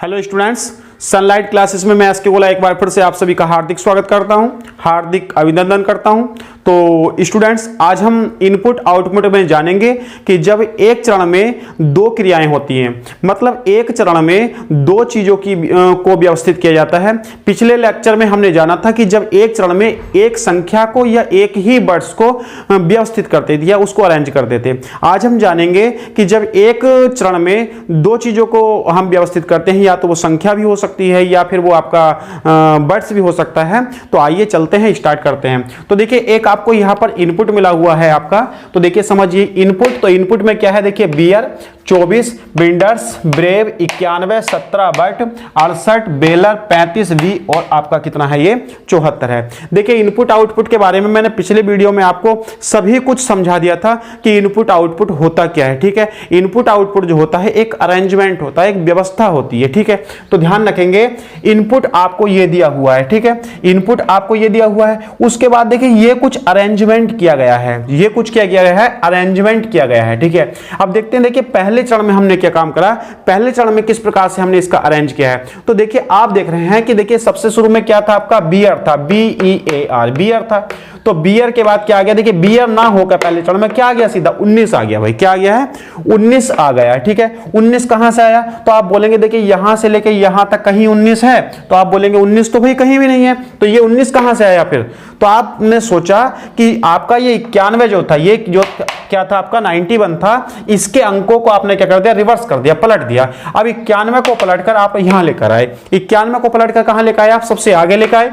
Hello students, sunlight classes में मैं S के गोला एक बार फिर से आप सभी का हार्दिक स्वागत करता हूं, हार्दिक अभिनंदन करता हूं। तो स्टूडेंट्स, आज हम इनपुट आउटपुट में जानेंगे कि जब एक चरण में दो क्रियाएं होती हैं, मतलब एक चरण में दो चीजों को व्यवस्थित किया जाता है। पिछले लेक्चर में हमने जाना था कि जब एक चरण में एक संख्या को या एक ही वर्ड्स को व्यवस्थित करते थे या उसको अरेंज करते थे। आज हम जानेंगे कि जब एक चरण में दो चीजों को हम व्यवस्थित करते हैं, या तो वो संख्या भी हो सकती है या फिर वो आपका वर्ड्स भी हो सकता है। तो आइए चलते हैं, स्टार्ट करते हैं। तो देखिए, एक आपको यहां पर इनपुट मिला हुआ है आपका, तो देखिए समझिए इनपुट। तो इनपुट में क्या है, देखिए बियर 24, बिल्डर्स, ब्रेव 91, 17 बट, 68 बेलर, 35 वी और आपका कितना है, ये 74 है। देखिए इनपुट आउटपुट के बारे में मैंने पिछले वीडियो में आपको सभी कुछ समझा दिया था कि इनपुट आउटपुट होता क्या है। ठीक है, इनपुट आउटपुट जो होता है एक अरेंजमेंट होता है, एक व्यवस्था होती है। ठीक है, तो ध्यान रखेंगे, इनपुट आपको ये दिया हुआ है। ठीक है, इनपुट आपको ये दिया हुआ है। उसके बाद देखिए ये कुछ अरेंजमेंट किया गया है, ये कुछ क्या किया गया है, अरेंजमेंट किया गया है। ठीक है, अब देखते हैं, देखिए पहले चरण में हमने क्या काम करा, पहले चरण में किस प्रकार से हमने इसका अरेंज किया है। तो देखिए आप देख रहे हैं कि देखिए सबसे शुरू में क्या था आपका, बियर था, BEAR बियर था। तो बियर के बाद क्या आ गया, देखिए बियर ना होकर पहले चरण में क्या आ गया, सीधा 19 आ गया। भाई क्या आ गया है, 19 आ गया। ठीक है, 19 कहां से आया, तो आप बोलेंगे देखिए यहां से लेके यहां तक कहीं 19 है, तो आप बोलेंगे 19 तो भाई कहीं भी नहीं है, तो ये 19 कहां से आया फिर। तो आपने सोचा कि आपका ये 91 जो था, ये जो क्या था आपका 91 था, इसके अंकों को आपने क्या कर दिया, रिवर्स कर दिया, पलट दिया। अब 91 को पलटकर आप यहां लेकर आए, 91 को पलटकर कहां लेकर आए, आप सबसे आगे लेकर आए।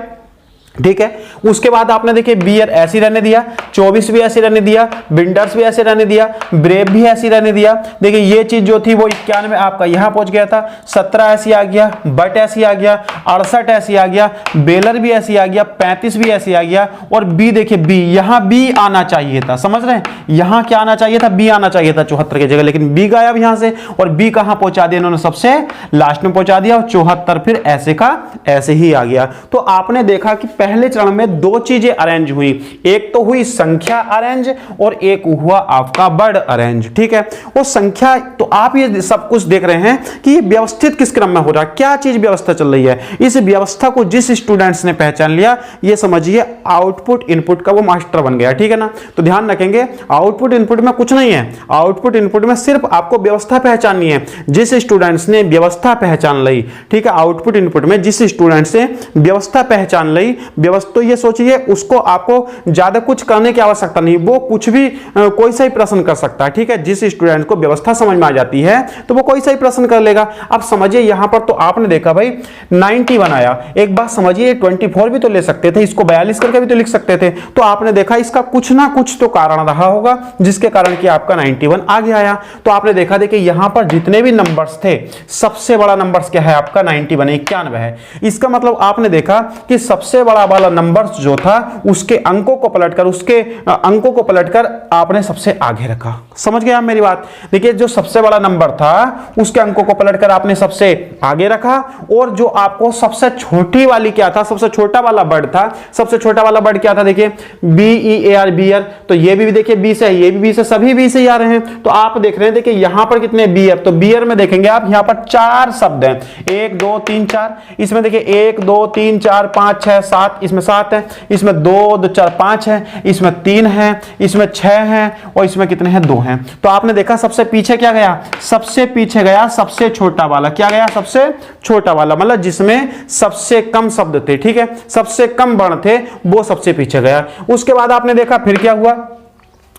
ठीक है, उसके बाद आपने देखिए बियर ऐसी रहने दिया, 24 भी ऐसी रहने दिया, बिल्डर्स भी ऐसे रहने दिया, ब्रेव भी ऐसी रहने दिया। देखिए ये चीज जो थी वो 91 आपका यहां पहुंच गया था, 17 ऐसी आ गया, बट ऐसी आ गया, 68 ऐसी आ गया, बेलर भी ऐसी आ गया, 35 भी ऐसी आ गया, और बी देखिए बी, यहां बी आना चाहिए था, समझ रहे हैं, यहां क्या आना चाहिए था, बी आना चाहिए था 74 की जगह, लेकिन बी गायब यहां से, और बी कहां पहुंचा दिया इन्होंने, सबसे लास्ट में पहुंचा दिया, और 74 फिर ऐसे का ऐसे ही आ गया। तो आपने देखा कि पहले चरण में दो चीजें अरेंज हुई, एक तो हुई संख्या अरेंज और एक हुआ आपका वर्ड अरेंज। ठीक है, वो संख्या, तो आप ये सब कुछ देख रहे हैं कि ये व्यवस्थित किस क्रम में हो रहा है, क्या चीज व्यवस्था चल रही है। इस व्यवस्था को जिस स्टूडेंट्स ने पहचान लिया, ये समझिए आउटपुट इनपुट का वो मास्टर बन गया। ठीक है ना, तो ध्यान रखेंगे आउटपुट इनपुट में कुछ नहीं है, आउटपुट इनपुट में सिर्फ आपको व्यवस्था पहचाननी है। जिस स्टूडेंट्स ने व्यवस्था पहचान ली, ठीक है, आउटपुट इनपुट में जिस स्टूडेंट्स ने व्यवस्था पहचान ली, तो ये सोचिए उसको आपको ज्यादा कुछ करने की आवश्यकता नहीं, वो कुछ भी कोई सा ही प्रश्न कर सकता है। ठीक है, जिस स्टूडेंट को व्यवस्था समझ में आ जाती है तो वो कोई सा ही प्रश्न कर लेगा। अब समझिए यहां पर तो आपने देखा भाई 91 आया, एक बात समझिए 24 भी तो ले सकते थे, इसको 42 करके भी तो लिख सकते थे। तो आपने देखा इसका कुछ ना कुछ तो कारण रहा होगा जिसके कारण कि आपका 91 आगे आया। तो आपने देखा देखिए यहां पर जितने भी नंबर्स थे, सबसे बड़ा नंबर क्या है आपका 91 91 है। इसका मतलब आपने देखा कि सबसे बड़ा वाला नंबर्स जो था उसके अंकों को पलटकर आपने सबसे आगे रखा। समझ गए आप मेरी बात। देखिए जो सबसे बड़ा नंबर था उसके अंकों को पलटकर आपने सबसे आगे रखा, और जो आपको सबसे छोटी वाली क्या था, सबसे छोटा वाला वर्ड था, सबसे छोटा वाला वर्ड क्या था, देखिए BEAR बियर। तो ये भी देखिए बी से, ये भी बी से, सभी बी से ही आ रहे हैं। तो आप देख रहे हैं देखिए यहां पर कितने बियर, तो बियर में देखेंगे आप यहां पर 4 शब्द हैं, 1 2 3 4, इसमें देखिए 1 2 3 4 5 6 7, इसमें 7 है, इसमें 2 2 4 5 है, इसमें 3 है, इसमें 6 है, और इसमें कितने हैं, 2 हैं। तो आपने देखा सबसे पीछे क्या गया, सबसे पीछे गया सबसे छोटा वाला, क्या गया, सबसे छोटा वाला, मतलब जिसमें सबसे कम शब्द थे। ठीक है, सबसे कम वर्ण थे, वो सबसे पीछे गया। उसके बाद आपने देखा फिर क्या हुआ,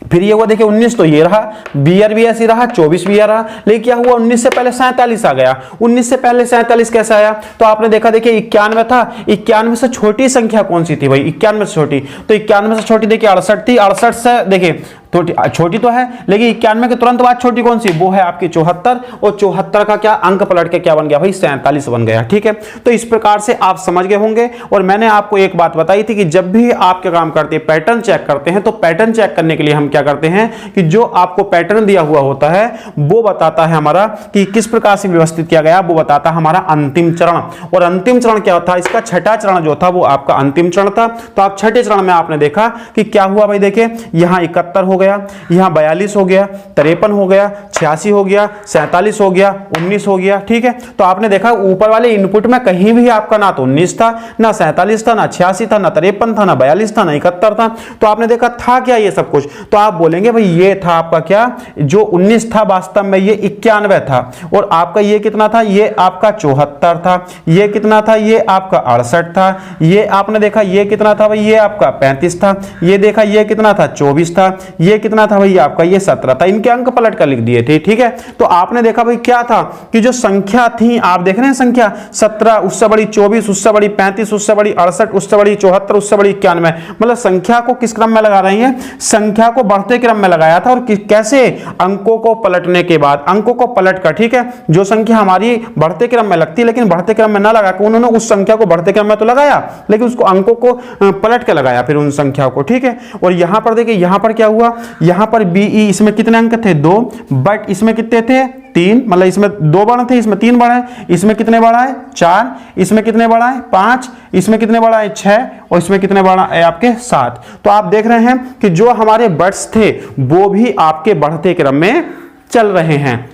फिर ये हुआ देखिए 19, तो ये रहा, बियर भी ऐसी रहा, 24 भी रहा, लेकिन क्या हुआ 19 से पहले 47 आ गया। 19 से पहले 47 कैसे आया, तो आपने देखा देखिए 91 था, 91 से छोटी संख्या कौन सी थी भाई, 91 से छोटी, तो 91 से छोटी देखिए 68 थी, 68 से देखिए तो छोटी तो है, लेकिन 91 के तुरंत बाद छोटी कौन सी, वो है आपकी 74, और 74 का क्या अंक पलट के क्या बन गया भाई, 47 बन गया। ठीक है, तो इस प्रकार से आप समझ गए होंगे। और मैंने आपको एक बात बताई थी कि जब भी आप क्या काम करते हैं, पैटर्न चेक करते हैं, तो पैटर्न चेक करने के लिए हम क्या करते हैं कि जो आपको पैटर्न दिया हुआ होता है वो बताता है हमारा कि किस प्रकार से व्यवस्थित किया गया, वो बताता है हमारा अंतिम चरण। और अंतिम चरण क्या था, इसका छठा चरण जो था वो आपका अंतिम चरण था। तो आप छठे चरण में आपने देखा कि क्या हुआ भाई, देखिए यहां 71 हो गया, यहाँ 42 हो गया, 53 हो गया, 86 हो गया, 47 हो गया, 19 हो गया। ठीक है, तो आपने देखा ऊपर वाले इनपुट में कहीं भी आपका ना तो 19 था, ना 47 था, ना 86 था, ना 53 था, ना 42 था, ना 71 था। तो आपने देखा था क्या ये सब कुछ, तो आप बोलेंगे भाई ये था आपका क्या, जो 19 था वास्तव में ये 91 था, और आपका ये कितना था, ये आपका 74 था, ये कितना था, ये आपका 68 था, ये आपने देखा ये कितना था भाई, ये आपका 35 था, ये देखा ये कितना था 24 था, ये कितना था भाई आपका ये 17 था। इनके अंक पलट कर लिख दिए थे। ठीक है, तो आपने देखा भाई क्या था कि जो संख्या थी, आप देख रहे हैं संख्या 17 उससे बड़ी 24 उससे बड़ी 35 उससे बड़ी 68 उससे बड़ी 74 उससे बड़ी 91, मतलब संख्या को किस क्रम में लगा रही है, संख्या को बढ़ते क्रम में लगाया था। और कैसे, अंकों को पलटने के बाद, अंकों को पलट कर, ठीक है, जो संख्या हमारी बढ़ते क्रम में लगती है लेकिन बढ़ते क्रम में ना लगा के उन्होंने उस संख्या को बढ़ते क्रम में तो लगाया लेकिन उसको अंकों को पलट के लगाया फिर उन संख्याओं को। ठीक है, और यहां पर देखिए यहां पर क्या हुआ, यहां पर बीई इसमें कितने अंक थे 2, बट इसमें कितने थे 3, मतलब इसमें 2 बढ़ थे, इसमें 3 बढ़े, इसमें कितने बढ़ा है 4, इसमें कितने बढ़ा है 5, इसमें कितने बढ़ा है 6, और इसमें कितने बढ़ा है आपके 7। तो आप देख रहे हैं कि जो हमारे बट्स थे वो भी आपके बढ़ते क्रम में चल रहे हैं।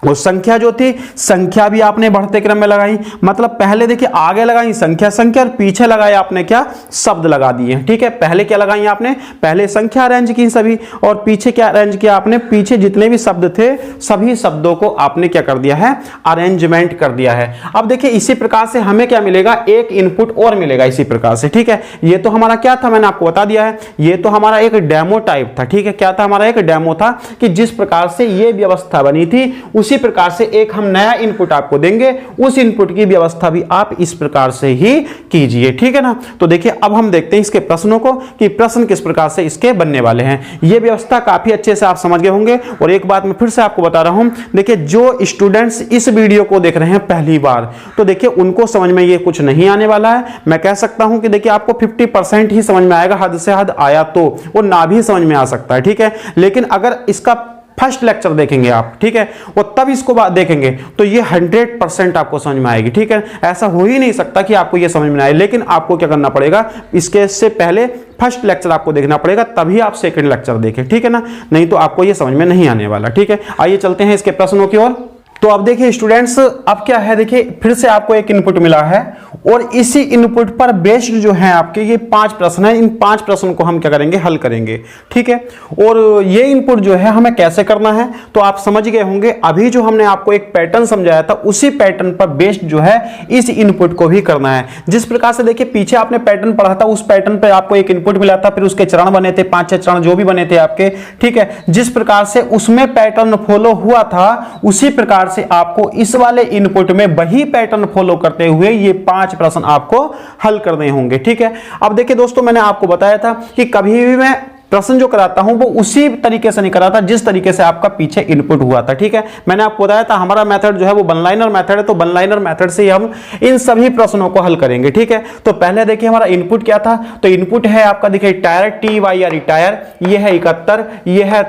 और संख्या जो थी, संख्या भी आपने बढ़ते क्रम में लगाई, मतलब पहले देखिए आगे लगाई संख्या संख्या और पीछे लगाया आपने क्या, शब्द लगा दिए। ठीक है, पहले क्या लगाई आपने, पहले संख्या अरेंज की सभी, और पीछे क्या अरेंज किया आपने, पीछे जितने भी शब्द थे सभी शब्दों को आपने क्या कर दिया है, अरेंजमेंट कर दिया है। अब देखिए इसी प्रकार से हमें क्या मिलेगा, एक इनपुट और मिलेगा इसी प्रकार से। ठीक है, ये तो हमारा क्या था, मैंने आपको बता दिया है, ये तो हमारा एक डेमो टाइप था। ठीक है, क्या था, हमारा एक डेमो था कि जिस प्रकार से ये व्यवस्था बनी थी उसी प्रकार से एक हम नया इनपुट आपको देंगे, उस इनपुट की व्यवस्था भी आप इस प्रकार से ही कीजिए। ठीक है ना, तो देखिए अब हम देखते हैं इसके प्रश्नों को कि प्रश्न किस प्रकार से इसके बनने वाले हैं। यह व्यवस्था काफी अच्छे से आप समझ गए होंगे। और एक बात मैं फिर से आपको बता रहा हूं, देखिए जो स्टूडेंट्स इस वीडियो को देख रहे हैं पहली बार, तो देखिए उनको समझ में ये कुछ नहीं आने वाला है। मैं कह सकता हूं कि देखिए आपको 50% ही समझ में आएगा, हद से हद आया तो वो ना भी समझ में आ सकता है। ठीक है, लेकिन अगर इसका फर्स्ट लेक्चर देखेंगे आप, ठीक है, और तब इसको देखेंगे तो ये 100% आपको समझ में आएगी। ठीक है, ऐसा हो ही नहीं सकता कि आपको ये समझ में आए, लेकिन आपको क्या करना पड़ेगा, इसके से पहले फर्स्ट लेक्चर आपको देखना पड़ेगा, तभी आप सेकंड लेक्चर देखें। ठीक है ना, नहीं तो आपको ये समझ में नहीं आने वाला। ठीक है, आइए चलते हैं इसके प्रश्नों की ओर। तो अब देखिए स्टूडेंट्स, अब क्या है, देखिए फिर से आपको एक इनपुट मिला है और इसी इनपुट पर बेस्ड जो है आपके ये 5 प्रश्न है। इन 5 प्रश्न को हम क्या करेंगे, हल करेंगे। ठीक है, और ये इनपुट जो है हमें कैसे करना है तो आप समझ गए होंगे। अभी जो हमने आपको एक पैटर्न समझाया था उसी पैटर्न पर बेस्ड जो है इस इनपुट को भी करना है। जिस प्रकार से देखिए पीछे आपने पैटर्न पढ़ा था, उस पैटर्न पर आपको एक इनपुट मिला था, फिर उसके चरण बने थे 5-6 चरण जो भी बने थे आपके। ठीक है, जिस प्रकार से उसमें पैटर्न फॉलो हुआ था उसी प्रकार से आपको इस वाले इनपुट में वही पैटर्न फॉलो करते हुए ये 5 प्रश्न आपको हल करने होंगे। ठीक है, अब देखिए दोस्तों, मैंने आपको बताया था कि कभी भी मैं प्रश्न जो कराता हूं वो उसी तरीके से नहीं कराता जिस तरीके से आपका पीछे इनपुट हुआ था। ठीक है, मैंने आपको बताया था हमारा मेथड जो है वो वन लाइनर मेथड है, तो वन लाइनर मेथड से ही हम इन सभी प्रश्नों को हल करेंगे। ठीक है, तो पहले देखिए हमारा इनपुट क्या था, तो इनपुट है आपका देखिए टायर TYR टायर, ये है 71, ये है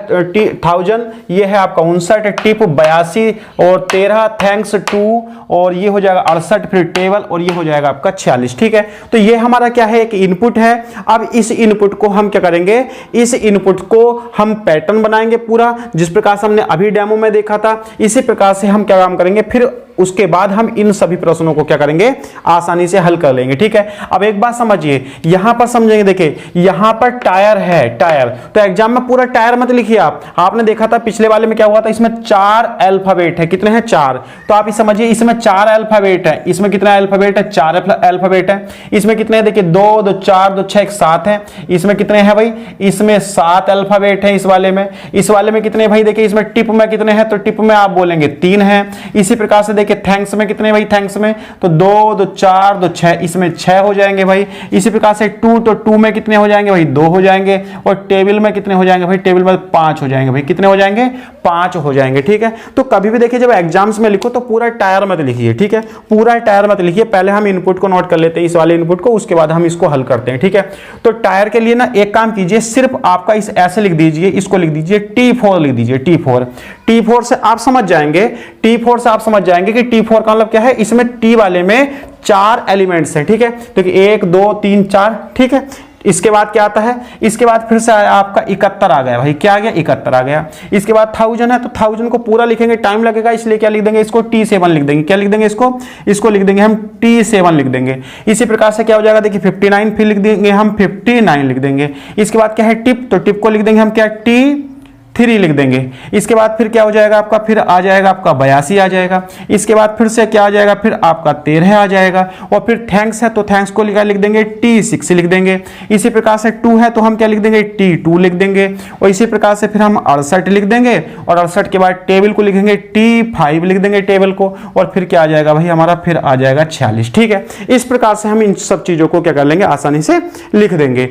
1000, ये है आपका 59, टिप 82 और 13 थैंक्स टू, और ये हो जाएगा 68, फिर टेबल, और ये हो जाएगा आपका 46। ठीक है, तो ये हमारा क्या है, एक इनपुट है। अब इस इनपुट को हम क्या करेंगे, इस इनपुट को हम पैटर्न बनाएंगे पूरा, जिस प्रकार से हमने अभी डेमो में देखा था। इसी प्रकार से हम क्या काम करेंगे, फिर उसके बाद हम इन सभी प्रश्नों को क्या करेंगे, आसानी से हल कर लेंगे। ठीक है, अब एक बात समझिए, यहां पर समझेंगे, देखिए यहां पर टायर है, टायर, तो एग्जाम में पूरा टायर मत लिखिए आप। आपने देखा था पिछले वाले में क्या हुआ था, इसमें 4 अल्फाबेट है, कितने हैं 4, तो आप समझिए इसमें 4 अल्फाबेट है, इसमें कितना अल्फाबेट है, 4 अल्फाबेट है। इसमें कितने हैं, देखिए 2 2 4 2 6 7 है। इसमें कितने हैं भाई, इसमें 7 अल्फाबेट है इस वाले में। इस वाले में कितने भाई, देखिए इसमें टिप में कितने हैं, तो टिप में आप बोलेंगे 3 है। इसी प्रकार से देखिए थैंक्स में कितने भाई, थैंक्स में तो 2 2 4 2 6, इसमें 6 हो जाएंगे भाई। इसी प्रकार से टू, तो 2 में कितने हो जाएंगे भाई, 2 हो जाएंगे। और टेबल में कितने हो जाएंगे भाई, टेबल में 5 हो जाएंगे भाई, कितने हो जाएंगे, 5 हो जाएंगे। ठीक है, तो कभी भी देखिए जब एग्जाम्स में लिखो तो पूरा टायर मत लिखिए। ठीक है, पूरा टायर मत लिखिए, पहले हम इनपुट को नोट कर लेते हैं, इस वाले इनपुट को, उसके बाद हम इसको हल करते हैं। ठीक है, तो टायर के लिए ना एक काम कीजिए, सिर्फ आपका इस ऐसे लिख दीजिए, इसको लिख दीजिए T4 लिख दीजिए, T4। T4 से आप समझ जाएंगे, T4 से आप समझ जाएंगे कि T4 का मतलब क्या है, इसमें T वाले में 4 एलिमेंट्स हैं। ठीक है, तो 1 2 3 4, ठीक है, इसके बाद क्या आता है, इसके बाद फिर से आपका 71 आ गया भाई, क्या आ गया 71 आ गया। इसके बाद 1000 है तो 1000 को पूरा लिखेंगे टाइम लगेगा, इसलिए क्या लिख देंगे इसको T7 लिख देंगे। क्या लिख देंगे इसको लिख देंगे हम T7 लिख देंगे। इसी प्रकार से क्या हो जाएगा देखिए 59 फिर लिख देंगे हम 59 लिख देंगे। इसके बाद क्या है टिप, तो टिप को लिख देंगे हम क्या T3 लिख देंगे। इसके बाद फिर क्या हो जाएगा आपका, फिर आ जाएगा आपका 82 आ जाएगा। इसके बाद फिर से क्या आ जाएगा, फिर आपका 13 आ जाएगा। और फिर थैंक्स है तो थैंक्स को लिख देंगे T6 लिख देंगे। इसी प्रकार से 2 है तो हम क्या लिख देंगे T2 लिख देंगे। और इसी प्रकार से फिर हम 68 लिख देंगे और 68 के बाद टेबल को लिखेंगे T5 लिख देंगे टेबल को। और फिर क्या आ जाएगा भाई हमारा, फिर आ जाएगा 46। ठीक है, इस प्रकार से हम इन सब चीजों को क्या कर लेंगे, आसानी से लिख देंगे।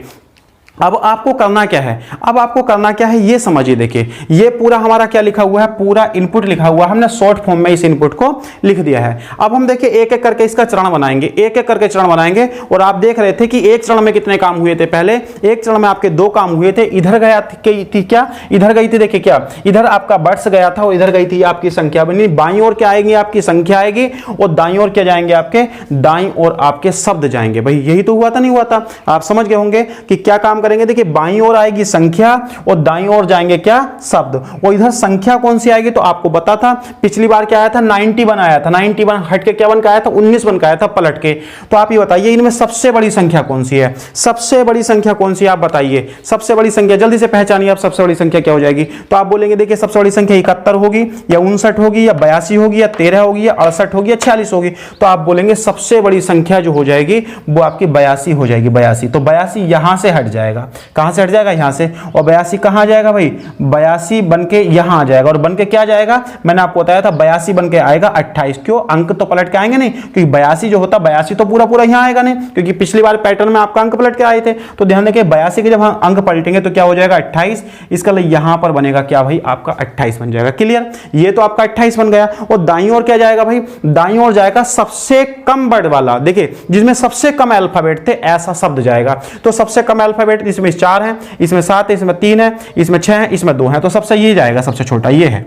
अब आपको करना क्या है, अब आपको करना क्या है ये समझिए। देखिए ये पूरा हमारा क्या लिखा हुआ है, पूरा इनपुट लिखा हुआ है, हमने शॉर्ट फॉर्म में इस इनपुट को लिख दिया है। अब हम देखिए एक एक करके इसका चरण बनाएंगे, एक एक करके चरण बनाएंगे। और आप देख रहे थे कि एक चरण में कितने काम हुए थे, पहले एक चरण में आपके 2 काम हुए थे। इधर गया थी क्या, इधर गई थी, देखिए क्या इधर आपका वर्ड्स गया था और इधर गई थी आपकी संख्या बनी। बाईं ओर क्या आएगी आपकी संख्या आएगी और दाईं ओर क्या जाएंगे आपके, दाईं ओर आपके शब्द जाएंगे। भाई यही तो हुआ था, नहीं हुआ था, आप समझ गए होंगे कि क्या काम करेंगे। देखिए बाईं ओर आएगी संख्या और दाईं ओर जाएंगे क्या, शब्द। और इधर संख्या कौन सी आएगी, तो आपको पता था पिछली बार क्या आया था 91 आया था, 91 हट के क्या बन के आया था 19 बन के आया था पलट के। तो आप ये बताइए इनमें सबसे बड़ी संख्या कौन सी है, सबसे बड़ी संख्या कौन सी है आप बताइए। सबसे बड़ी संख्या जल्दी से पहचानिए आप, सबसे बड़ी संख्या क्या हो जाएगी। तो आप बोलेंगे देखिए सबसे बड़ी संख्या 71 होगी या 59 होगी या 82 होगी या 13 होगी या 68 होगी या 46 होगी। तो आप बोलेंगे सबसे बड़ी संख्या जो हो जाएगी वो आपकी 82 हो जाएगी, 82। तो 82 यहां से हट जाएगा, कहां से हट जाएगा, यहां से। और 82 कहां जाएगा भाई, 82 बन के यहां आ जाएगा। और बन के क्या जाएगा, मैंने आपको बताया था 82 बन के आएगा 28। क्यों, अंक तो पलट के आएंगे नहीं, क्योंकि 82 जो होता 82 तो पूरा पूरा यहां आएगा नहीं, क्योंकि पिछली बार पैटर्न में आपका अंक पलट के आए थे। तो ध्यान रखिए 82 के जब हम अंक पलटेंगे तो क्या हो जाएगा 28। इसका यहां पर बनेगा क्या भाई, आपका 28 बन जाएगा। क्लियर, ये तो आपका 28 बन गया। और दाईं ओर क्या जाएगा भाई, दाईं ओर जाएगा सबसे कम वर्ड वाला, देखिए जिसमें सबसे कम अल्फाबेट थे ऐसा शब्द जाएगा। तो सबसे कम अल्फाबेट इसमें 4 है, इसमें 7 है, इसमें 3 है, इसमें 6 है, इसमें 2 है। तो सबसे ये जाएगा, सबसे छोटा ये है,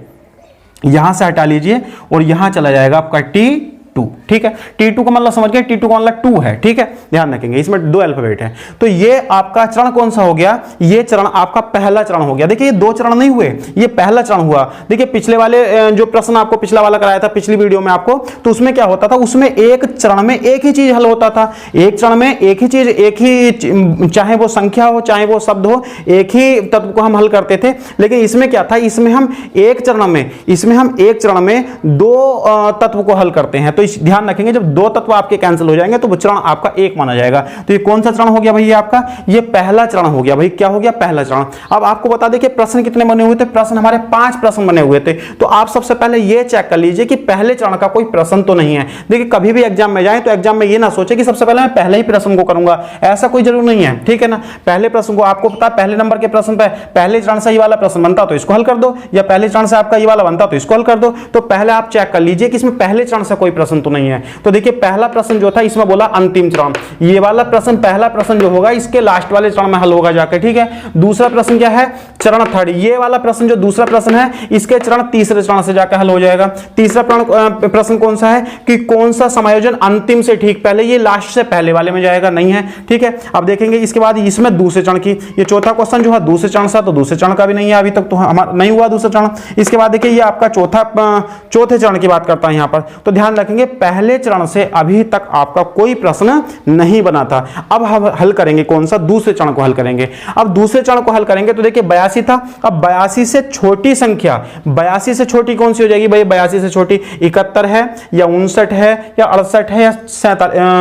यहां से हटा लीजिए और यहां चला जाएगा आपका T2। ठीक है, T2 का मतलब समझ गए, T2 का मतलब 2 है। ठीक है, ध्यान रखेंगे इसमें 2 अल्फाबेट है। तो ये आपका चरण कौन सा हो गया, ये चरण आपका पहला चरण हो गया। देखिए ये 2 चरण नहीं हुए, ये पहला चरण हुआ। देखिए पिछले वाले जो प्रश्न आपको पिछला वाला कराया था पिछली वीडियो में आपको, तो उसमें क्या होता था, उसमें एक चरण में एक ही चीज हल होता था। एक चरण में एक ही चीज, एक ही, चाहे वो संख्या हो चाहे वो शब्द हो, एक ही तत्व को हम हल करते थे। लेकिन इसमें क्या था, इसमें हम एक चरण में 2 तत्व को हल करते हैं। तो ध्यान रखेंगे जब 2 तत्व आपके कैंसिल हो जाएंगे तो वो चरण आपका एक माना जाएगा। तो ये कौन सा चरण हो गया भाई, आपका ये पहला चरण हो गया भाई। क्या हो गया, पहला चरण। अब आपको बता दें कि प्रश्न कितने बने हुए थे, प्रश्न हमारे 5 प्रश्न बने हुए थे। तो आप सबसे पहले ये चेक कर लीजिए कि पहले चरण का कोई प्रश्न तो नहीं है। देखिए कभी भी एग्जाम में जाए तो एग्जाम में ये ना सोचे कि सबसे पहले मैं पहले ही प्रश्न को करूंगा, ऐसा कोई जरूर नहीं है। ठीक है ना, पहले प्रश्न को आपको पता है, पहले नंबर के प्रश्न पे पहले चरण से ये वाला प्रश्न बनता तो इसको हल कर दो, या पहले चरण से आपका ये वाला बनता तो इसको हल कर दो। तो पहले आप चेक कर लीजिए कि इसमें पहले चरण से कोई प्रश्न तो नहीं है। तो देखिए पहला प्रश्न जो था इसमें बोला अंतिम चरण, ये वाला प्रश्न पहला प्रश्न जो होगा इसके लास्ट वाले चरण में हल होगा जाकर। ठीक है, दूसरा प्रश्न क्या है, चरण 3, ये वाला प्रश्न जो दूसरा प्रश्न है इसके चरण तीसरे चरण से जाकर हल हो जाएगा। तीसरा प्रश्न कौन सा है कि कौन सा समायोजन अंतिम से ठीक पहले, ये लास्ट से पहले वाले में जाएगा, नहीं है। ठीक है, अब देखेंगे इसके बाद इसमें दूसरे चरण की, ये चौथा क्वेश्चन जो है दूसरे चरण से, तो दूसरे चरण का भी नहीं है अभी तक, तो हमारा नहीं हुआ दूसरा चरण। इसके बाद देखिए ये आपका चौथे चरण की बात करता है यहां पर। तो ध्यान रखेंगे पहले चरण से अभी तक आपका कोई प्रश्न नहीं बना था। अब हम हल करेंगे कौन सा, दूसरे चरण को हल करेंगे। अब दूसरे चरण को हल करेंगे तो देखिए 82 था, अब 82 से छोटी संख्या, 82 से छोटी कौन सी हो जाएगी भाई, 82 से छोटी 71 है या 59 है या 68 है या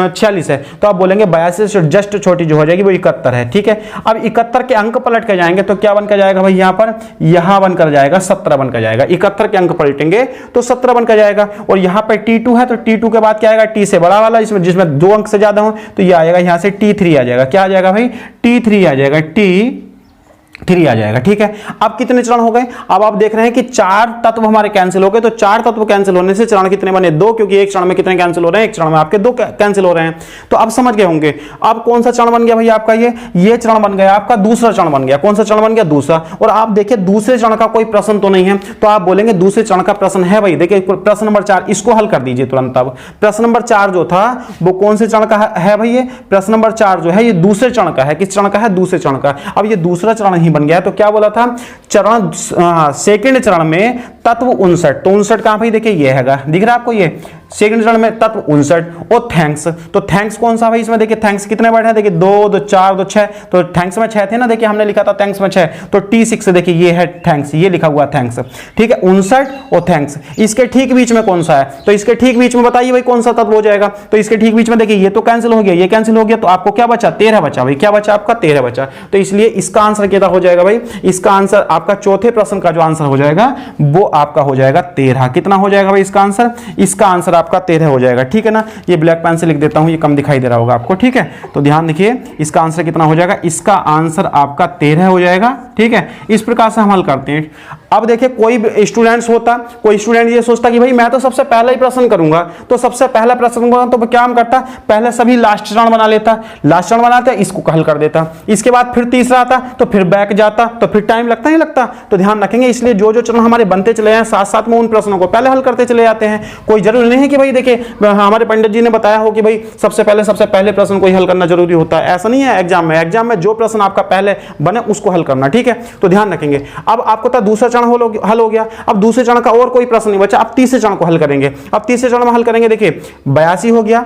46 है। तो आप बोलेंगे 82 से जस्ट छोटी जो हो जाएगी वो 71 है। ठीक है, अब 71 के अंक पलट के जाएंगे तो क्या बनकर जाएगा भाई, यहां पर यहां बनकर जाएगा 17 बनकर जाएगा। 71 के अंक पलटेंगे तो 17 बनकर जाएगा। और यहां पर T2 है तो T2 के बाद क्या आएगा, T से बड़ा वाला, इसमें जिसमें 2 अंक से ज्यादा हो तो ये आएगा, यहां से T3 आ जाएगा। क्या आ जाएगा भाई, T3 आ जाएगा, 3 आ जाएगा। ठीक है, अब कितने चरण हो गए? अब आप देख रहे हैं कि 4 तत्व हमारे कैंसिल हो गए, तो 4 तत्व कैंसिल होने से चरण कितने बने? 2, क्योंकि एक चरण में कितने कैंसिल हो रहे हैं? एक चरण में आपके 2 कैंसिल हो रहे हैं। तो अब समझ गए होंगे। अब कौन सा चरण बन गया भैया आपका? ये चरण बन गया आपका, दूसरा चरण बन गया। कौन सा चरण बन गया? दूसरा। और आप देखिए दूसरे चरण का कोई प्रश्न तो नहीं है, तो आप बोलेंगे दूसरे चरण का प्रश्न है भाई। देखिए प्रश्न नंबर 4, इसको हल कर दीजिए तुरंत। अब प्रश्न नंबर 4 जो था वो कौन से चरण का है भाई? ये प्रश्न नंबर 4 जो है ये दूसरे चरण का है। किस चरण का है? दूसरे चरण का। अब ये दूसरा चरण ही बन गया है, तो क्या बोला था? चरण सेकंड चरण में तत्व 59। तो 59 कहां भाई? देखिए ये हैगा, दिख रहा है आपको? ये सेकंड चरण में तत्व 59 और थैंक्स। तो थैंक्स कौन सा भाई इसमें? देखिए थैंक्स कितने वर्ड है? देखिए 2, 2, 4, 2, 6। तो थैंक्स में 6 थे ना, देखिए हमने लिखा था थैंक्स में 6, तो T6 से देखिए ये है थैंक्स, ये लिखा हुआ थैंक्स। ठीक है, 59 और थैंक्स। इसके ठीक बीच में कौन सा है? तो इसके ठीक बीच में बताइए भाई कौन सा तत्व हो जाएगा? तो इसके ठीक बीच में देखिए ये तो कैंसिल हो गया, ये कैंसिल हो गया, तो आपको क्या बचा? 13 बचा भाई। क्या बचा आपका? 13 बचा। तो इसलिए इसका आंसर कितना हो जाएगा भाई? इसका आंसर आपका चौथे प्रश्न का जो आंसर हो जाएगा वो आपका हो जाएगा 13। कितना हो जाएगा भाई इसका आंसर? इसका आंसर आपका 13 हो जाएगा। ठीक है ना, ये ब्लैक पेन से लिख देता हूं, ये कम दिखाई दे रहा होगा आपको। ठीक है, तो ध्यान देखिए इसका आंसर कितना हो जाएगा? इसका आंसर आपका 13 हो जाएगा। ठीक है, इस प्रकार से हम हल करते हैं। अब देखिए कोई स्टूडेंट्स होता, कोई स्टूडेंट ये सोचता कि भाई मैं तो सबसे पहला ही प्रश्न करूंगा, तो सबसे पहला प्रश्न करूंगा, तो क्या हम करता? पहले सभी लास्ट चरण बना लेता, लास्ट चरण बनाता, इसको हल कर देता, इसके बाद फिर तीसरा आता, तो फिर बैक जाता, तो फिर टाइम लगता ही लगता। तो ध्यान रखेंगे, इसलिए जो जो चरण हमारे बनते चले हैं साथ साथ में उन प्रश्नों को पहले हल करते चले जाते हैं। कोई जरूरी नहीं है कि भाई देखिए हमारे पंडित जी ने बताया हो कि भाई सबसे पहले प्रश्न को ही हल करना जरूरी होता है, ऐसा नहीं है। एग्जाम में जो प्रश्न आपका पहले बने उसको हल करना। ठीक है, तो ध्यान रखेंगे। अब आपको तो दूसरा चरण हल हो गया, अब दूसरे चरण का और कोई प्रश्न नहीं बचा, अब तीसरे चरण को हल करेंगे। अब तीसरे चरण में हल करेंगे, देखिए 82 हो गया,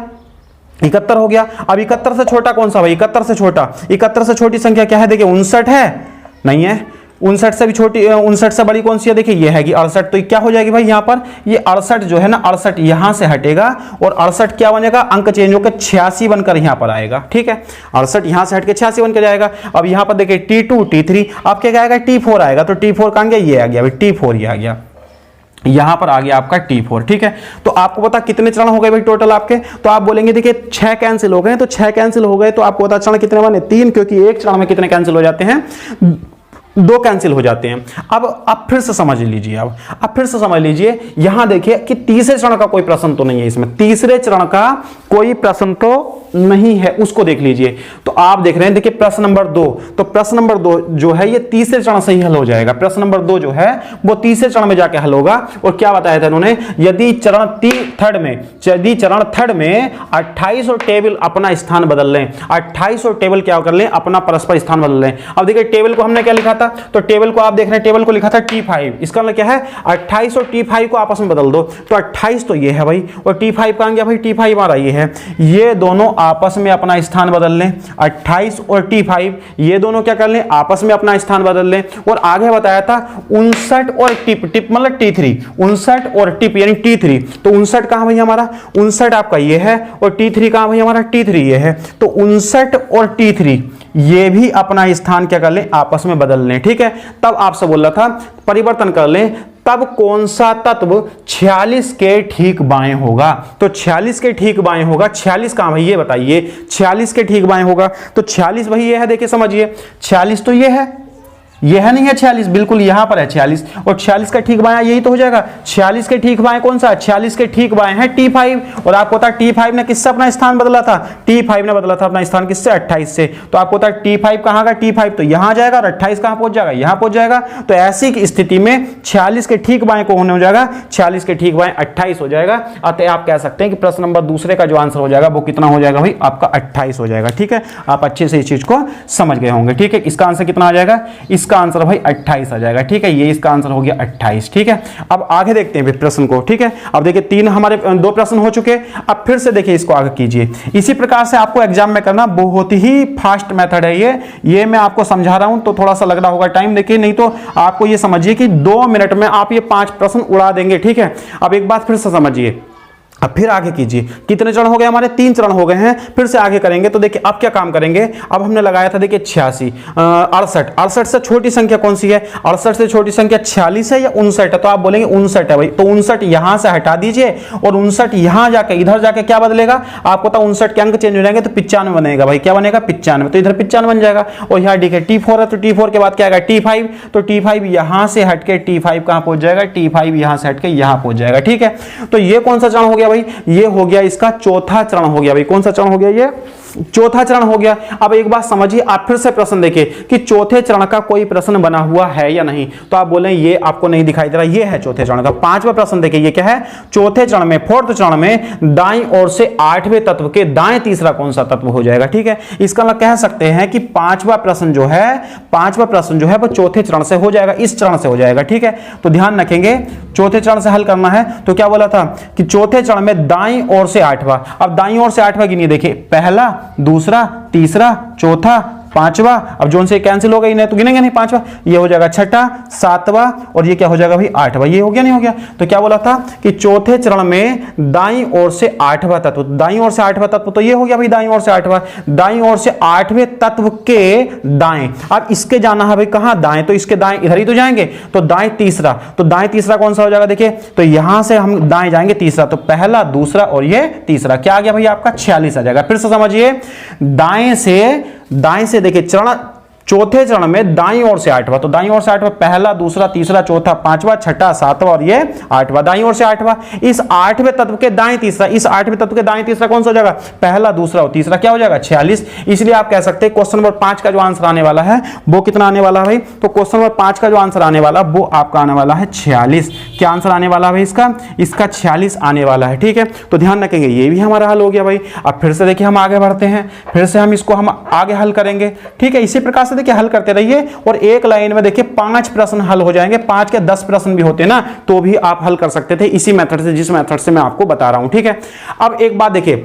71 हो गया। अब 71 से छोटा कौन सा भाई? 71 से छोटा, 71 से छोटी संख्या क्या है? देखिए 59 है, नहीं है। 59 से भी छोटी, 59 से बड़ी कौन सी है? देखिए ये हैगी 68। तो क्या हो जाएगी भाई यहाँ पर? ये 68 जो है ना, 68 यहां से हटेगा और 68 क्या बनेगा? अंक चेंज होकर 86 बनकर यहां पर आएगा। ठीक है, 68 यहां से हटके 86 बनकर जाएगा। अब यहां पर देखिए T2, T3, अब क्या आएगा? T4 आएगा। तो T4 कहां गया? ये आ गया भाई, T4 ये आ गया, यहां पर आ गया आपका T4। ठीक है, तो आपको पता कितने चरण हो गए भाई टोटल आपके? तो आप बोलेंगे देखिए 6 कैंसिल हो गए, तो 6 कैंसिल हो गए, तो आपको पता चरण कितने बने? 3, क्योंकि एक चरण में कितने कैंसिल हो जाते हैं? 2 कैंसिल हो जाते हैं। अब फिर से समझ लीजिए, अब फिर से समझ लीजिए, यहां देखिए कि तीसरे चरण का कोई प्रश्न तो नहीं है इसमें, तीसरे चरण का कोई प्रश्न तो नहीं है, उसको देख लीजिए। तो आप देख रहे हैं, देखिए प्रश्न नंबर 2, तो प्रश्न नंबर 2 जो है ये तीसरे चरण से ही हल हो जाएगा। प्रश्न नंबर 2 जो है वो तीसरे चरण में जाके हल होगा। और क्या बताया था इन्होंने? यदि चरण थर्ड में 28 और टेबल अपना स्थान बदल लें, 28 और टेबल क्या कर लें? अपना परस्पर स्थान बदल लें। अब देखिए टेबल को हमने क्या लिखा था? तो टेबल को आप देख रहे हैं, टेबल को लिखा था T5, इसका मतलब क्या है? 28 और T5 को आपस में बदल दो। तो 28 तो ये है भाई, और T5 कहां गया भाई? T5 हमारा ये है, ये दोनों आपस में अपना स्थान बदल लें। 28 और T5 ये दोनों क्या कर लें? आपस में अपना स्थान बदल लें। और आगे बताया था 59 और टिप मतलब T3, 59 और टिप यानी T3। तो 59 कहां भाई हमारा? 59 आपका ये है, और T3 कहां भाई हमारा? T3 ये है। तो 59 और T3 ये भी अपना स्थान क्या कर लें? आपस में बदल लें। ठीक है, तब आपसे बोल रहा था परिवर्तन कर लें, तब कौन सा तत्व 46 के ठीक बाएं होगा? तो 46 के ठीक बाएं होगा। 46 कहां भाई? ये बताइए, 46 के ठीक बाएं होगा। तो 46 भाई ये है, देखिए समझिए, 46 तो ये है, यह नहीं है 46, बिल्कुल यहां पर है 46, और 46 का ठीक बाएं यही तो हो जाएगा। 46 के ठीक बाएं कौन सा? 46 के ठीक बाएं है T5। और आपको पता T5 ने किससे अपना स्थान बदला था? T5 ने बदला था अपना स्थान किससे? 28 से। तो आपको पता T5 कहां का? T5 तो यहां जाएगा, और 28 कहां पहुंच जाएगा? यहां पहुंच जाएगा। तो ऐसी की स्थिति में 46 के ठीक बाएं को होने हो जाएगा, 46 के ठीक बाएं 28 हो जाएगा। अतः आप कह सकते हैं कि प्रश्न नंबर दूसरे का जो आंसर हो जाएगा वो कितना हो जाएगा भाई? आपका 28 हो जाएगा। ठीक है, आप अच्छे से इस चीज को समझ गए होंगे। ठीक है, इसका आंसर कितना आ जाएगा? इसका आंसर भाई 28 आ जाएगा। ठीक है, ये इसका आंसर हो गया 28। ठीक है, अब आगे देखते हैं प्रश्न को। ठीक है, अब देखिए 3 हमारे 2 प्रश्न हो चुके। अब फिर से देखिए इसको आगे कीजिए। इसी प्रकार से आपको एग्जाम में करना, बहुत ही फास्ट मेथड है ये मैं आपको समझा रहा हूं तो थोड़ा सा लग रहा होगा टाइम, देखिए नहीं तो आपको ये समझिए कि 2 मिनट में आप ये 5 प्रश्न उड़ा देंगे। ठीक है, अब एक बात फिर से समझिए, अब फिर आगे कीजिए, कितने चरण हो गए हमारे, 3 चरण हो गए हैं। फिर से आगे करेंगे तो देखिए अब क्या काम करेंगे। अब हमने लगाया था देखिए 86, 68, 68 से छोटी संख्या कौन सी है, 68 से छोटी संख्या 46 है या 59 है, तो आप बोलेंगे 59 है भाई। तो 59 यहां से हटा दीजिए और 59 यहां जाके इधर जाके क्या बदलेगा, आपको पता 59 के अंक चेंज हो जाएंगे तो 95 बनेगा भाई। क्या बनेगा, 95, तो इधर 95 बन जाएगा। और यहाँ देखिए T4 है तो T4 के बाद क्या आएगा, T5, तो T5 यहां से हटके T5 कहां पहुंच जाएगा, T5 यहां से हटके यहां पहुंच जाएगा। ठीक है, तो ये कौन सा चरण हो गया भाई, ये हो गया इसका चौथा चरण हो गया भाई। कौन सा चरण हो गया, ये चौथा चरण हो गया। अब एक बात समझिए, आप फिर से प्रश्न देखिए कि चौथे चरण का कोई प्रश्न बना हुआ है या नहीं, तो आप बोले ये आपको नहीं दिखाई दे रहा, ये है चौथे चरण का। 5वां प्रश्न देखिए, ये क्या है, चौथे चरण में, फोर्थ चरण में दाईं ओर से 8वें तत्व के दाएं तीसरा कौन सा तत्व हो जाएगा। ठीक है, इसका मतलब कह सकते हैं कि 5वां प्रश्न जो है वो चौथे चरण से हो जाएगा, इस चरण से हो जाएगा। ठीक है, तो ध्यान रखेंगे चौथे चरण से हल करना है। तो क्या बोला था कि चौथे चरण में दाईं ओर से 8वां, अब दाईं ओर से 8वां गिनिए, देखिए पहला, दूसरा, तीसरा, चौथा, 5वां। अब जोन से कैंसिल हो गई नहीं तो गिनेंगे नहीं, 5वां, ये हो जाएगा 6ठा, 7वां और ये क्या हो जाएगा भाई 8वां। ये हो गया नहीं हो गया, तो क्या बोला था कि चौथे चरण में दाईं ओर से 8वां तत्व, दाईं ओर से 8वां तत्व, तो ये हो गया भाई दाईं ओर से 8वां, दाईं ओर से 8वें तत्व के दाएं। अब इसके जाना है भाई कहां, दाएं, तो इसके दाएं इधर ही तो जाएंगे, तो दाएं तीसरा, तो दाएं तीसरा कौन सा हो जाएगा, देखिए तो यहां से हम दाएं जाएंगे तीसरा, तो पहला, दूसरा और ये तीसरा, क्या आ गया भाई आपका 46 आ जाएगा। फिर से समझिए, दाएं से देखिए चरण, चौथे चरण में दाईं ओर से 8वां, तो दाईं ओर से 8वां, पहला, दूसरा, तीसरा, चौथा, 5वां, 6ठा, 7वां और ये 8वां, दाईं ओर से 8वां। इस 8वें तत्व के दाएं तीसरा, इस 8वें तत्व के दाएं तीसरा कौन सा हो जाएगा, पहला, दूसरा और तीसरा, क्या हो जाएगा 46। इसलिए आप कह सकते हैं क्वेश्चन नंबर 5 का जो आंसर आने वाला है वो कितना आने वाला है भाई, तो क्वेश्चन नंबर 5 का जो आंसर आने वाला वो आपका आने वाला है 46। क्या आंसर आने वाला है भाई इसका 46 आने वाला है। ठीक है, तो ध्यान रखेंगे, ये भी हमारा हल हो गया भाई। अब फिर से देखिए हम आगे बढ़ते हैं, फिर से हम इसको आगे हल करेंगे। ठीक है, इसी प्रकार से देखिए हल करते रहिए और एक लाइन में देखिए 5 प्रश्न हल हो जाएंगे। 5 के 10 प्रश्न भी होते ना तो भी आप हल कर सकते थे इसी मेथड से, जिस मेथड से मैं आपको बता रहा हूं। ठीक है, अब एक बात देखिए,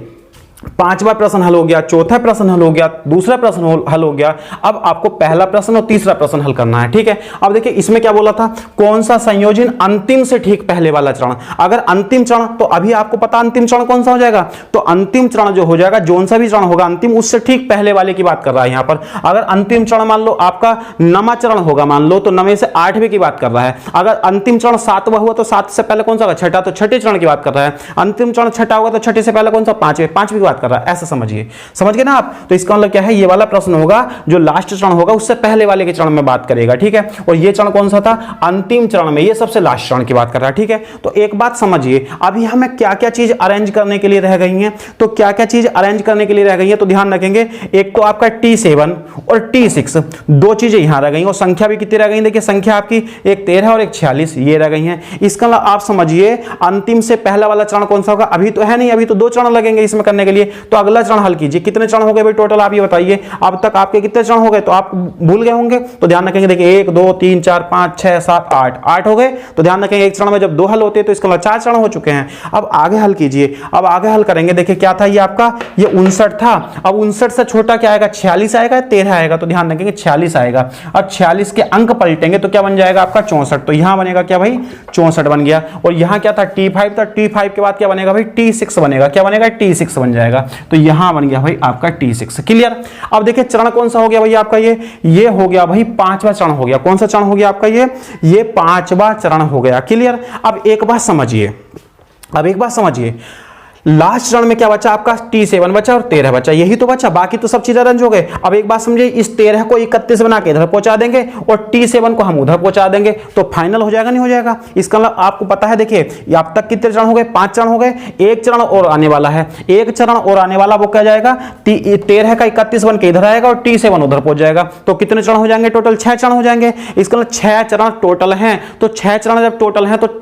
5वां प्रश्न हल हो गया, चौथा प्रश्न हल हो गया, दूसरा प्रश्न हल हो गया। अब आपको पहला प्रश्न और तीसरा प्रश्न हल करना है। ठीक है, अब देखिए इसमें क्या बोला था, कौन सा संयोजन अंतिम से ठीक पहले वाला चरण। अगर अंतिम चरण, तो अभी आपको पता अंतिम चरण कौन सा हो जाएगा, तो अंतिम चरण जो हो जाएगा, जोन सा भी चरण होगा अंतिम, उससे ठीक पहले वाले की बात कर रहा है यहां पर। अगर अंतिम चरण मान लो आपका 9वां चरण होगा, मान लो तो 9वें से 8वें की बात कर रहा है। अगर अंतिम चरण 7वां हुआ तो 7 से पहले कौन सा होगा, 6ठा, तो 6ठे चरण की बात कर रहा है। अंतिम चरण 6ठा होगा तो 6ठे से पहले कौन सा, 5वें की बात कर रहा है। ऐसा समझिए, समझ गए ना आप। तो इसका मतलब क्या है, ये वाला प्रश्न होगा जो लास्ट चरण होगा उससे पहले वाले के चरण में बात करेगा। ठीक है, और ये चरण कौन सा था, अंतिम चरण में, ये सबसे लास्ट चरण की बात कर रहा है। ठीक है, तो एक बात समझिए, अभी हमें क्या क्या चीज अरेंज करने के लिए रह गई हैं, तो क्या क्या चीज अरेंज करने के लिए रह गई है, तो ध्यान रखेंगे, एक तो आपका T7 और T6 दो चीजें यहां रह गई और संख्या भी कितनी रह गई, देखिए संख्या आपकी एक 13 और एक 46 ये रह गई है। इसका मतलब आप समझिए अंतिम से पहला वाला चरण कौन सा होगा, अभी तो है नहीं, अभी तो 2 चरण लगेंगे इसमें करने के लिए। तो अगला चरण हल कीजिए, कितने चरण हो गए भाई टोटल, आप ये बताइए। अब तक आपके कितने चरण हो गए, तो आप भूल गए होंगे, तो ध्यान रखेंगे, देखिए 1 2 3 4 5 6 7 8 हो गए। तो ध्यान रखेंगे एक चरण में जब 2 हल होते हैं तो इसका मतलब 4 चरण हो चुके हैं। अब आगे हल कीजिए, अब आगे हल करेंगे, देखिए क्या था ये आपका, ये 59 था। अब 59 से छोटा क्या आएगा, 46 आएगा, 13 आएगा, तो ध्यान रखेंगे 46 आएगा। अब 46 के अंक पलटेंगे तो क्या बन जाएगा आपका 64, तो यहां बनेगा क्या भाई 64 बन गया। और यहां क्या था T5 था, T5 के बाद क्या बनेगा भाई T6 बनेगा, क्या बनेगा T6 बन जाएगा, तो यहां बन गया भाई आपका T6। क्लियर। अब देखिए चरण कौन सा हो गया भाई आपका, ये हो गया भाई 5वां चरण हो गया। कौन सा चरण हो गया आपका, ये 5वां चरण हो गया। क्लियर। अब एक बात समझिए, लास्ट चरण में क्या बचा आपका, T7 बचा और 13 बचा, यही तो बचा, बाकी तो सब चीजें अरेंज हो गए। अब एक बात समझिए, इस 13 को 31 बना के इधर पहुंचा देंगे और T7 को हम उधर पहुंचा देंगे, तो फाइनल हो जाएगा नहीं हो जाएगा। इसका मतलब आपको पता है, देखिए अब तक कितने चरण हो गए, 5 चरण हो गए, एक चरण और आने वाला है, एक चरण और आने वाला, वो क्या जाएगा 13 का 31 बन के इधर आएगा और T7 उधर पहुंच जाएगा, तो कितने चरण हो जाएंगे टोटल, 6 चरण हो जाएंगे। इसका मतलब 6 चरण टोटल हैं, तो 6 चरण जब टोटल हैं तो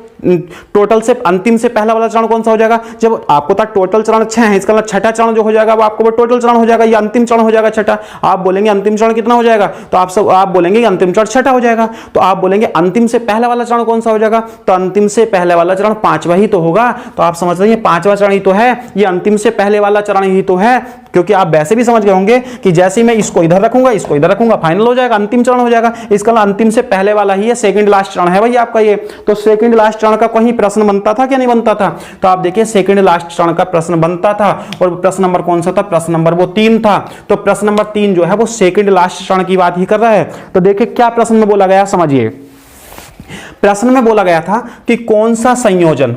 टोटल से अंतिम से पहला वाला चरण कौन सा हो जाएगा, जब आपको था टोटल चरण 6 है, इसका मतलब 6ठा चरण जो हो जाएगा वो आपको टोटल चरण हो जाएगा, ये अंतिम चरण हो जाएगा 6ठा। आप बोलेंगे अंतिम चरण कितना हो जाएगा, तो आप बोलेंगे अंतिम चरण 6ठा हो जाएगा। तो आप बोलेंगे अंतिम से पहला वाला चरण कौन सा हो जाएगा, तो अंतिम से पहले वाला चरण 5वां ही तो होगा। तो आप समझ रहे हैं 5वां चरण ही तो है, ये अंतिम से पहले वाला चरण ही तो है, क्योंकि आप वैसे भी समझ गए होंगे कि जैसे ही मैं इसको इधर रखूंगा, इसको इधर रखूंगा, फाइनल हो जाएगा, अंतिम चरण हो जाएगा। इसका अंतिम से पहले वाला ही है, सेकंड लास्ट चरण है भाई आपका ये। तो सेकंड लास्ट चरण का कोई प्रश्न बनता था क्या, नहीं बनता था? तो आप देखिए सेकंड लास्ट चरण का प्रश्न बनता था, और प्रश्न नंबर कौन सा था? प्रश्न नंबर वो 3 था। तो प्रश्न नंबर 3 जो है वो सेकंड लास्ट चरण की बात ही कर रहा है। तो देखिए क्या प्रश्न में बोला गया, समझिए। प्रश्न में बोला गया था कि कौन सा संयोजन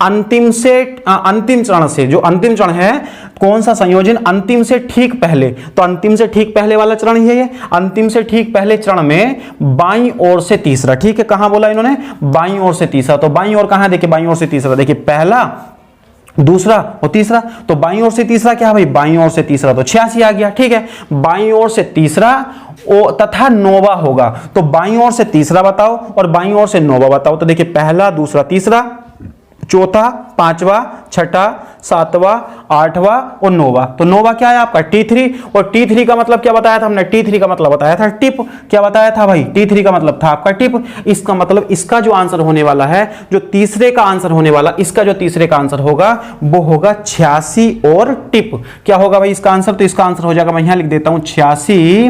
अंतिम चरण से, जो अंतिम चरण है, कौन सा संयोजन अंतिम से ठीक पहले, तो अंतिम से ठीक पहले वाला चरण ही है ये। अंतिम से ठीक पहले चरण में बाईं ओर से तीसरा, ठीक है, कहां बोला इन्होंने? बाईं ओर से तीसरा। तो बाईं ओर कहां, देखिए बाईं ओर से तीसरा, देखिए पहला, दूसरा और तीसरा। तो बाईं ओर से तीसरा क्या है भाई? बाईं ओर से तीसरा तो 86 आ गया, ठीक है। बाईं ओर से तीसरा तथा नौवा होगा। तो बाईं ओर से तीसरा बताओ और बाईं ओर से नौवा बताओ। तो देखिए पहला, दूसरा, तीसरा, चौथा, पांचवा, छठा, सातवां, आठवां और नौवा। तो नौवा क्या है आपका? T3। और T3 का मतलब क्या बताया था हमने? T3 का मतलब बताया था टिप। क्या बताया था भाई? T3 का मतलब था आपका टिप। इसका मतलब इसका जो आंसर होने वाला है, जो तीसरे का आंसर होने वाला, इसका जो तीसरे का आंसर होगा वो होगा 86 और टिप। क्या होगा भाई इसका आंसर? तो इसका आंसर हो जाएगा, मैं यहां लिख देता हूं 86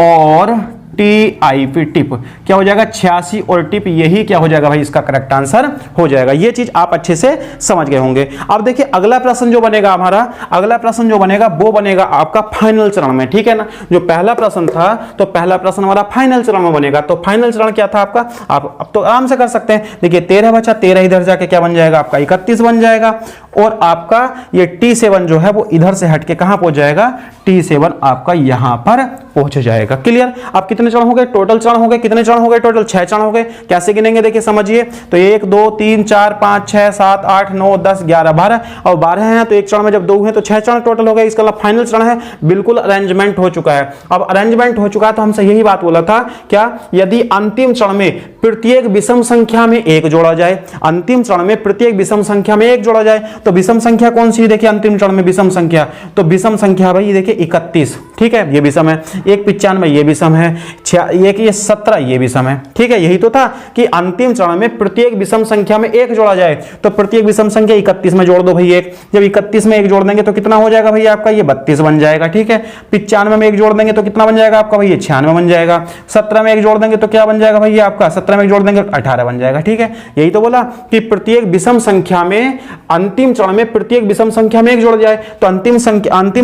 और TIP, टिप। क्या हो जाएगा? 86 और टिप, यही क्या हो जाएगा भाई इसका करेक्ट आंसर हो जाएगा। ये चीज आप अच्छे से समझ गए होंगे। अब देखिए अगला प्रश्न जो बनेगा हमारा, अगला प्रश्न जो बनेगा वो बनेगा आपका फाइनल चरण में, ठीक है ना। जो पहला प्रश्न था, तो पहला प्रश्न हमारा फाइनल चरण में बनेगा। तो फाइनल चरण क्या था आपका? आप अब तो आराम से कर सकते हैं। देखिए 13 बचा, 13 इधर जाके क्या बन जाएगा आपका? 31 बन जाएगा। और आपका ये T7 जो है वो इधर से हटके कहां पहुंच जाएगा? T7 आपका यहां पर पहुंच जाएगा। क्लियर? अब कितने चरण हो गए? टोटल चरण हो गए कितने चरण हो गए? टोटल 6 चरण हो गए। कैसे गिनेंगे देखिए समझिए। तो 1 2 3 4 5 6 7 8 9 10 11 12 और 12 हैं, तो एक चरण में जब 2 हैं तो 6 चरण टोटल हो गए। इसका मतलब फाइनल चरण है, बिल्कुल अरेंजमेंट हो चुका है। अब अरेंजमेंट हो चुका है तो हमसे यही बात बोला था क्या? यदि अंतिम चरण में प्रत्येक विषम संख्या में 1 जोड़ा जाए, अंतिम चरण में प्रत्येक विषम संख्या में 1 जोड़ा जाए, तो विषम संख्या कौन सी है? देखिए अंतिम चरण में विषम संख्या, तो विषम संख्या भाई देखिए 31, ठीक है, ये विषम है। 195 ये विषम है, एक ये 17 ये विषम है, ठीक है। यही तो था कि अंतिम चरण में प्रत्येक विषम संख्या में 1 जोड़ा जाए, तो प्रत्येक विषम संख्या 31 में जोड़ दो भाई 1। जब 31 में 1 जोड़ देंगे तो कितना हो जाएगा भाई आपका? ये 32 बन जाएगा, ठीक है। 95 में 1 जोड़ देंगे तो कितना बन जाएगा आपका भाई? ये 96 बन जाएगा। 17 में 1 जोड़ देंगे तो क्या बन जाएगा भाई आपका? 17 में 1 जोड़ देंगे 18 बन जाएगा, ठीक है। यही तो बोला कि प्रत्येक विषम संख्या में, अंतिम चरण में प्रत्येक विषम संख्या में 1 जोड़ जाए, तो अंतिम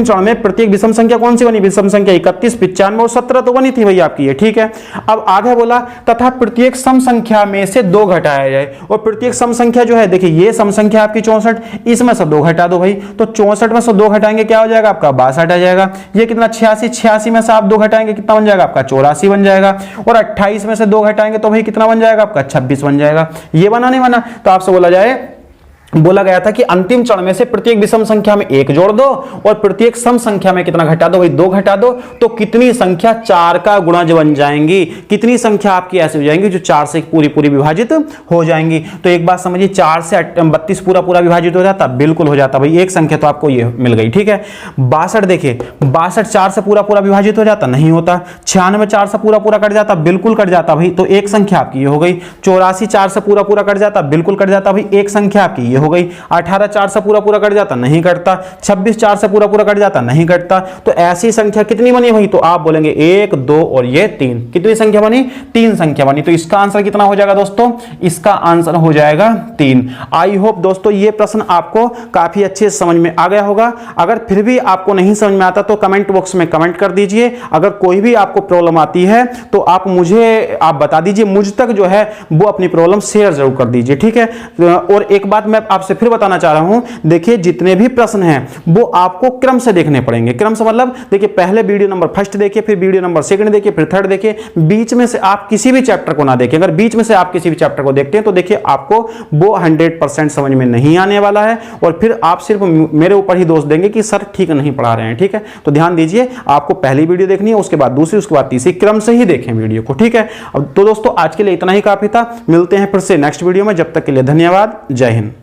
चरण में प्रत्येक विषम संख्या कौन सी बनी? विषम संख्या 31, 95 और 17 तो बनी थी भाई आपकी ये, ठीक है। अब आगे बोला तथा प्रत्येक सम संख्या में से 2 घटाया जाए, और प्रत्येक सम संख्या जो है देखिए ये सम संख्या आपकी 64, इसमें से 2 घटा दो भाई, तो 64 में से 2 घटाएंगे क्या हो जाएगा आपका? 62 आ जाएगा। ये कितना? 86 में से आप 2 घटाएंगे कितना बन जाएगा आपका? 84 बन जाएगा। और 28 में से 2 घटाएंगे तो भाई कितना बन जाएगा आपका? 26 बन जाएगा। ये बना नहीं बना? तो आपसे बोला गया था कि अंतिम चरण में से प्रत्येक विषम संख्या में 1 जोड़ दो और प्रत्येक सम संख्या में कितना घटा दो भाई? 2 घटा दो। तो कितनी संख्या 4 का गुणज बन जाएंगी? कितनी संख्या आपकी ऐसी हो जाएंगी जो 4 से पूरी विभाजित हो जाएंगी? तो एक बात समझिए, 4 से 32 पूरा विभाजित हो जाता, बिल्कुल हो जाता भाई। एक संख्या तो आपको ये मिल गई, ठीक है। 62 देखिए, 62 4 से पूरा विभाजित हो जाता, नहीं होता। 96 4 से पूरा कट जाता, बिल्कुल कट जाता भाई। तो एक संख्या आपकी ये हो गई। 84 4 से पूरा कट जाता, बिल्कुल कट जाता भाई। एक संख्या आपकी हो गई। 18 4 से पूरा कट जाता, नहीं कटता। 26 4 से पूरा कट जाता, नहीं कटता। तो ऐसी संख्या कितनी बनी भाई? तो आप बोलेंगे 1 2 और ये 3। कितनी संख्या बनी? 3 संख्या बनी। तो इसका आंसर कितना हो जाएगा दोस्तों? इसका आंसर हो जाएगा 3। आई होप दोस्तों ये प्रश्न आपको काफी अच्छे से समझ में आ गया होगा। अगर फिर भी आपको नहीं समझ में आता तो कमेंट बॉक्स में कमेंट कर दीजिए। अगर कोई भी आपको प्रॉब्लम आती है तो आप बता दीजिए, मुझ तक जो है वो अपनी प्रॉब्लम शेयर जरूर कर दीजिए, ठीक है। और एक बात मैं आपसे फिर बताना चाह रहा हूं, देखिए जितने भी प्रश्न हैं वो आपको क्रम से देखने पड़ेंगे। क्रम से मतलब देखिए पहले वीडियो नंबर फर्स्ट देखिए, फिर वीडियो नंबर सेकंड देखिए, फिर थर्ड देखिए। बीच में से आप किसी भी चैप्टर को ना देखें। अगर बीच में से आप किसी भी चैप्टर को देखते हैं तो देखिए आपको वो 100% समझ में नहीं आने वाला है, और फिर आप सिर्फ मेरे ऊपर ही दोष देंगे कि सर ठीक नहीं पढ़ा रहे हैं, ठीक है। तो ध्यान दीजिए, आपको पहली वीडियो देखनी है, उसके बाद दूसरी, उसके बाद तीसरी, क्रम से ही देखें वीडियो को, ठीक है। अब तो दोस्तों आज के लिए इतना ही काफी था। मिलते हैं फिर से नेक्स्ट वीडियो में। जब तक के लिए धन्यवाद। जय हिंद।